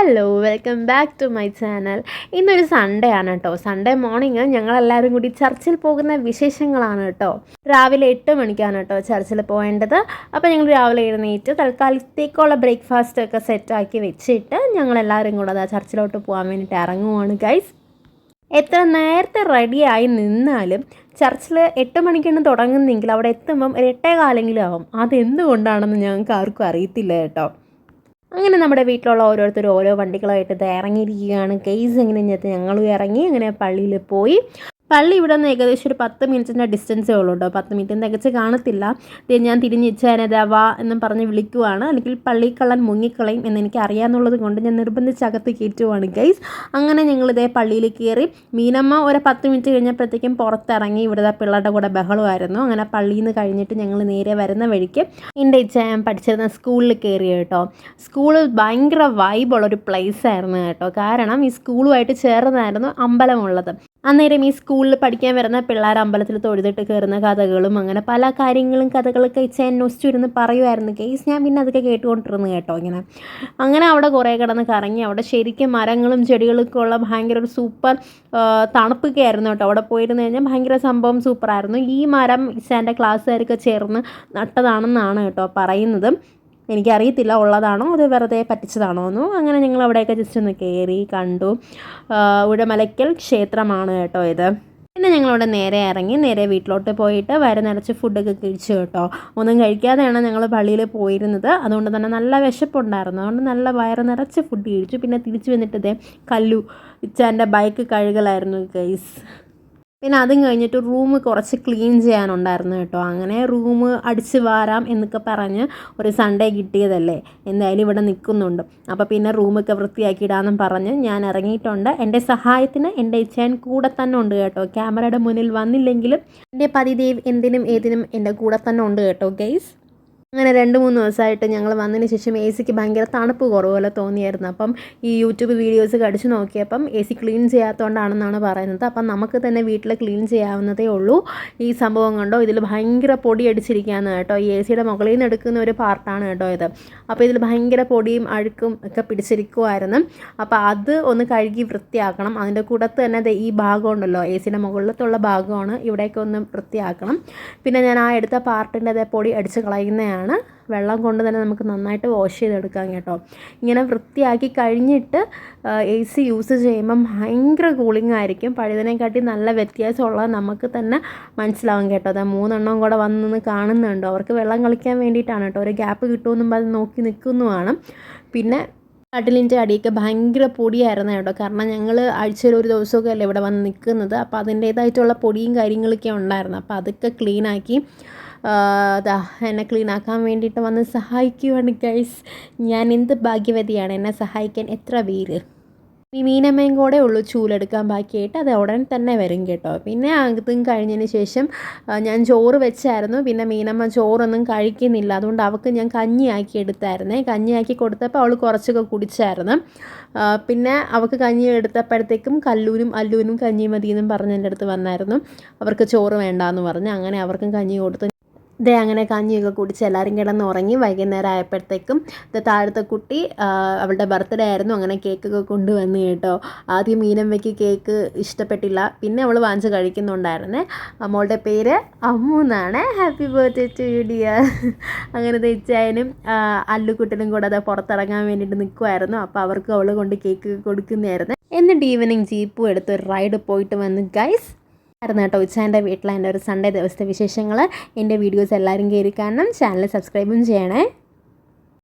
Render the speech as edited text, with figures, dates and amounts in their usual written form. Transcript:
Hello welcome back to my channel. ഇന്നൊരു Sunday ആണ് കേട്ടോ. സൺഡേ മോർണിംഗ് ഞങ്ങളെല്ലാവരും കൂടി ചർച്ചിൽ പോകുന്ന വിശേഷങ്ങളാണ് കേട്ടോ. രാവിലെ 8 മണിക്കാണ് കേട്ടോ ചർച്ചിൽ പോകേണ്ടത്. അപ്പോൾ ഞങ്ങൾ രാവിലെ എഴുന്നേറ്റ് തൽക്കാലത്തേക്കുള്ള ബ്രേക്ക്ഫാസ്റ്റ് ഒക്കെ സെറ്റാക്കി വെച്ചിട്ട് ഞങ്ങളെല്ലാവരും കൂടെ അതാ ചർച്ചിലോട്ട് പോകാൻ വേണ്ടിയിട്ട് ഇറങ്ങുവാണ് ഗൈസ്. എത്ര നേരത്തെ റെഡിയായി നിന്നാലും ചർച്ചിൽ 8 മണിക്കാണ് തുടങ്ങുന്നതെങ്കിൽ അവിടെ എത്തുമ്പം 8:15 ആവും. അതെന്തുകൊണ്ടാണെന്ന് ഞങ്ങൾക്ക് ആർക്കും അറിയത്തില്ല കേട്ടോ. അങ്ങനെ നമ്മുടെ വീട്ടിലുള്ള ഓരോരുത്തരും ഓരോ വണ്ടികളായിട്ട് ഇറങ്ങിയിരിക്കുകയാണ് ഗൈസ്. എങ്ങനെ ഞങ്ങളും ഇറങ്ങി അങ്ങനെ പള്ളിയിൽ പോയി. പള്ളി ഇവിടെ നിന്ന് ഏകദേശം ഒരു 10 മിനിറ്റിൻ്റെ ഡിസ്റ്റൻസേ ഉള്ളൂ കേട്ടോ. 10 മിനിറ്റ് തികച്ച് കാണത്തില്ല. ഞാൻ തിരിഞ്ഞിച്ചാനതവാ എന്നും പറഞ്ഞ് വിളിക്കുവാണ്, അല്ലെങ്കിൽ പള്ളിക്കള്ളൻ മുങ്ങിക്കളയും എന്നെനിക്ക് അറിയാമെന്നുള്ളത് കൊണ്ട് ഞാൻ നിർബന്ധിച്ചകത്ത് കയറ്റുവാണ് ഗൈസ്. അങ്ങനെ ഞങ്ങളിതേ പള്ളിയിൽ കയറി. മീനമ്മ ഒരു 10 മിനിറ്റ് കഴിഞ്ഞപ്പോഴത്തേക്കും പുറത്തിറങ്ങി. ഇവിടുത്തെ പിള്ളേരുടെ കൂടെ ബഹളമായിരുന്നു. അങ്ങനെ പള്ളിയിൽ നിന്ന് കഴിഞ്ഞിട്ട് ഞങ്ങൾ നേരെ വരുന്ന വഴിക്ക് എൻ്റെ ഞാൻ പഠിച്ചിരുന്ന സ്കൂളിൽ കയറി കേട്ടോ. സ്കൂളിൽ ഭയങ്കര വൈബുള്ളൊരു പ്ലേസ് ആയിരുന്നു കേട്ടോ. കാരണം ഈ സ്കൂളുമായിട്ട് ചേർന്നായിരുന്നു അമ്പലമുള്ളത്. അന്നേരം ഈ സ്കൂളിൽ പഠിക്കാൻ വരുന്ന പിള്ളേർ അമ്പലത്തിൽ തൊഴുതിട്ട് കയറുന്ന കഥകളും അങ്ങനെ പല കാര്യങ്ങളും കഥകളൊക്കെ അന്വേഷിച്ചിരുന്ന് പറയുമായിരുന്നു കേസ്. ഞാൻ പിന്നെ അതൊക്കെ കേട്ടുകൊണ്ടിരുന്നു കേട്ടോ. അങ്ങനെ അവിടെ കുറേ കിടന്ന് കറങ്ങി. അവിടെ ശരിക്കും മരങ്ങളും ചെടികളൊക്കെ ഉള്ള ഭയങ്കര ഒരു സൂപ്പർ തണുപ്പൊക്കെ ആയിരുന്നു കേട്ടോ. അവിടെ പോയിരുന്നു കഴിഞ്ഞാൽ ഭയങ്കര സംഭവം സൂപ്പറായിരുന്നു. ഈ മരം ഇച്ചാൻ്റെ ക്ലാസ്സുകാരൊക്കെ ചേർന്ന് നട്ടതാണെന്നാണ് കേട്ടോ പറയുന്നത്. എനിക്കറിയത്തില്ല ഉള്ളതാണോ അത് വെറുതെ പറ്റിച്ചതാണോ എന്നും. അങ്ങനെ ഞങ്ങൾ അവിടെയൊക്കെ ജസ്റ്റ് ഒന്ന് കയറി കണ്ടു. ഉഴമലയ്ക്കൽ ക്ഷേത്രമാണ് കേട്ടോ ഇത്. പിന്നെ ഞങ്ങളവിടെ നേരെ ഇറങ്ങി നേരെ വീട്ടിലോട്ട് പോയിട്ട് വയറ് നിറച്ച് ഫുഡൊക്കെ കഴിച്ചു കേട്ടോ. ഒന്നും കഴിക്കാതെയാണ് ഞങ്ങൾ പള്ളിയിൽ പോയിരുന്നത്. അതുകൊണ്ട് തന്നെ നല്ല വിശപ്പുണ്ടായിരുന്നു. അതുകൊണ്ട് നല്ല വയറ് നിറച്ച് ഫുഡ് കഴിച്ചു. പിന്നെ തിരിച്ചു വന്നിട്ട് കല്ലു ഇച്ചാൻ്റെ ബൈക്ക് കഴുകലായിരുന്നു ഗൈസ്. പിന്നെ അതും കഴിഞ്ഞിട്ട് റൂം കുറച്ച് ക്ലീൻ ചെയ്യാനുണ്ടായിരുന്നു കേട്ടോ. അങ്ങനെ റൂം അടിച്ച് വാരാം എന്നൊക്കെ പറഞ്ഞ് ഒരു സൺഡേ കിട്ടിയതല്ലേ, എന്തായാലും ഇവിടെ നിൽക്കുന്നുണ്ട്. അപ്പോൾ പിന്നെ റൂമൊക്കെ വൃത്തിയാക്കിയിടാമെന്നും പറഞ്ഞ് ഞാൻ ഇറങ്ങിയിട്ടുണ്ട്. എൻ്റെ സഹായത്തിന് എൻ്റെ ഇച്ഛൻ കൂടെ തന്നെ ഉണ്ട് കേട്ടോ. ക്യാമറയുടെ മുന്നിൽ വന്നില്ലെങ്കിലും എൻ്റെ പതിദേവ് എന്തിനും ഏതിനും എൻ്റെ കൂടെ തന്നെ ഉണ്ട് കേട്ടോ ഗൈസ്. അങ്ങനെ 2-3 ദിവസമായിട്ട് ഞങ്ങൾ വന്നതിന് ശേഷം എ സിക്ക് ഭയങ്കര തണുപ്പ് കുറവുപോലെ തോന്നിയായിരുന്നു. അപ്പം ഈ യൂട്യൂബ് വീഡിയോസ് കടിച്ചു നോക്കിയപ്പം എ സി ക്ലീൻ ചെയ്യാത്തതുകൊണ്ടാണെന്നാണ് പറയുന്നത്. അപ്പം നമുക്ക് തന്നെ വീട്ടിൽ ക്ലീൻ ചെയ്യാവുന്നതേ ഉള്ളൂ. ഈ സംഭവം കണ്ടോ, ഇതിൽ ഭയങ്കര പൊടി അടിച്ചിരിക്കുകയാണ് കേട്ടോ. ഈ എ സിയുടെ മുകളിൽ നിന്ന് എടുക്കുന്ന ഒരു പാർട്ടാണ് കേട്ടോ ഇത്. അപ്പോൾ ഇതിൽ ഭയങ്കര പൊടിയും അഴുക്കും ഒക്കെ പിടിച്ചിരിക്കുമായിരുന്നു. അപ്പോൾ അത് ഒന്ന് കഴുകി വൃത്തിയാക്കണം. അതിൻ്റെ കൂടത്ത് തന്നെ ഈ ഭാഗം ഉണ്ടല്ലോ, എ സിയുടെ മുകളിലത്തുള്ള ഭാഗമാണ്, ഇവിടേക്ക് ഒന്ന് വൃത്തിയാക്കണം. പിന്നെ ഞാൻ ആ എടുത്ത പാർട്ടിൻ്റെ പൊടി അടിച്ച് കളയുന്നതാണ്. വെള്ളം കൊണ്ട് തന്നെ നമുക്ക് നന്നായിട്ട് വാഷ് ചെയ്തെടുക്കാം കേട്ടോ. ഇങ്ങനെ വൃത്തിയാക്കി കഴിഞ്ഞിട്ട് എ സി യൂസ് ചെയ്യുമ്പം ഭയങ്കര കൂളിംഗ് ആയിരിക്കും. പഴയതിനെക്കാട്ടി നല്ല വ്യത്യാസമുള്ളത് നമുക്ക് തന്നെ മനസ്സിലാവും കേട്ടോ. അത് 3 എണ്ണം കൂടെ വന്ന് കാണുന്നുണ്ടോ. അവർക്ക് വെള്ളം കളിക്കാൻ വേണ്ടിയിട്ടാണ് കേട്ടോ. ഒരു ഗ്യാപ്പ് കിട്ടുമെന്നും അത് നോക്കി നിൽക്കുന്നതാണ്. പിന്നെ കട്ടിലിൻ്റെ അടിയൊക്കെ ഭയങ്കര പൊടിയായിരുന്നു കേട്ടോ. കാരണം ഞങ്ങൾ ആഴ്ചയിൽ ഒരു ദിവസമൊക്കെ അല്ലേ ഇവിടെ വന്ന് നിൽക്കുന്നത്. അപ്പോൾ അതിൻ്റേതായിട്ടുള്ള പൊടിയും കാര്യങ്ങളൊക്കെ ഉണ്ടായിരുന്നു. അപ്പോൾ അതൊക്കെ ക്ലീനാക്കി എന്നെ ക്ലീനാക്കാൻ വേണ്ടിയിട്ട് വന്ന് സഹായിക്കുവാണ് ഗൈസ്. ഞാൻ എന്ത് ഭാഗ്യവതിയാണ്, എന്നെ സഹായിക്കാൻ എത്ര പേര്. ഈ മീനമ്മയും കൂടെ ഉള്ളൂ ചൂലെടുക്കാൻ ബാക്കിയായിട്ട്. അത് ഉടൻ തന്നെ വരും കേട്ടോ. പിന്നെ അതും കഴിഞ്ഞതിന് ശേഷം ഞാൻ ചോറ് വെച്ചായിരുന്നു. പിന്നെ മീനമ്മ ചോറൊന്നും കഴിക്കുന്നില്ല. അതുകൊണ്ട് അവൾക്ക് ഞാൻ കഞ്ഞിയാക്കി എടുത്തായിരുന്നേ. കഞ്ഞിയാക്കി കൊടുത്തപ്പോൾ അവൾ കുറച്ചൊക്കെ കുടിച്ചായിരുന്നു. പിന്നെ അവൾക്ക് കഞ്ഞി എടുത്തപ്പോഴത്തേക്കും കല്ലൂരും അല്ലൂരും കഞ്ഞി മതിയെന്നും പറഞ്ഞ് എൻ്റെ അടുത്ത് വന്നായിരുന്നു. അവർക്ക് ചോറ് വേണ്ടാന്ന് പറഞ്ഞ്. അങ്ങനെ അവർക്കും കഞ്ഞി കൊടുത്തു. അങ്ങനെ കഞ്ഞിയൊക്കെ കുടിച്ച് എല്ലാവരും കിടന്ന് ഉറങ്ങി. വൈകുന്നേരം ആയപ്പോഴത്തേക്കും താഴത്തെ കുട്ടി അവളുടെ ബർത്ത്ഡേ ആയിരുന്നു. അങ്ങനെ കേക്കൊക്കെ കൊണ്ടുവന്നു കേട്ടോ. ആദ്യം മീനമ്മയ്ക്ക് കേക്ക് ഇഷ്ടപ്പെട്ടില്ല. പിന്നെ അവൾ വാങ്ങിച്ച് കഴിക്കുന്നുണ്ടായിരുന്നേ. മോളുടെ പേര് അമ്മു എന്നാണ്. Happy birthday to you dear. അങ്ങനെ തെച്ചായനും അല്ലുക്കുട്ടനും കൂടെ അത് പുറത്തിറങ്ങാൻ വേണ്ടിയിട്ട് നിൽക്കുമായിരുന്നു. അപ്പോൾ അവർക്ക് അവൾ കൊണ്ട് കേക്ക് കൊടുക്കുന്നതായിരുന്നു. എന്നിട്ട് ഈവനിങ് ജീപ്പും എടുത്ത് ഒരു റൈഡ് പോയിട്ട് വന്നു ഗൈസ് ആയിരുന്നു കേട്ടോ. ഉച്ചാൻ്റെ വീട്ടിലെ എൻ്റെ ഒരു സൺഡേ ദിവസത്തെ വിശേഷങ്ങൾ. എൻ്റെ വീഡിയോസ് എല്ലാവരും കയറി കാണണം. ചാനൽ സബ്സ്ക്രൈബും ചെയ്യണേ.